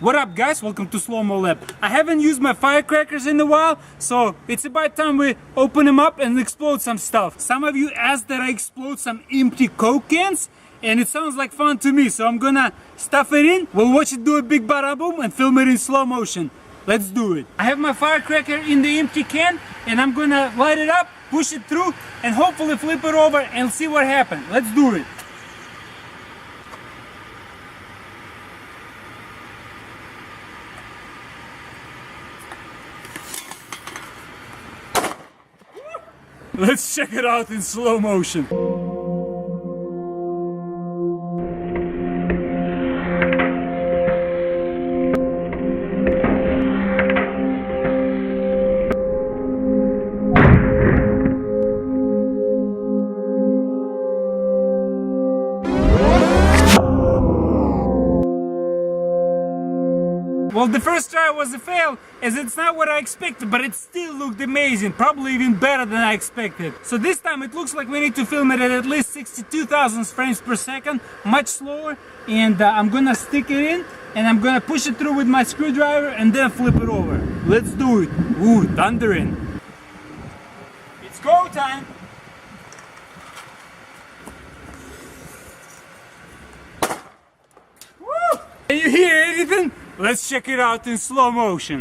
What up guys, welcome to Slow Mo Lab. I haven't used my firecrackers in a while, so it's about time we open them up and explode some stuff. Some of you asked that I explode some empty Coke cans, and it sounds like fun to me, so I'm gonna stuff it in, we'll watch it do a big bada boom and film it in slow motion. Let's do it. I have my firecracker in the empty can, and I'm gonna light it up, push it through, and hopefully flip it over and see what happens. Let's do it. Let's check it out in slow motion. Well, the first try was a fail, as it's not what I expected, but it still looked amazing, probably even better than I expected. So this time it looks like we need to film it at least 62,000 frames per second, much slower, and I'm gonna stick it in, and I'm gonna push it through with my screwdriver and then flip it over. Let's do it. Ooh, thundering. It's go time. Woo! Can you hear anything? Let's check it out in slow motion.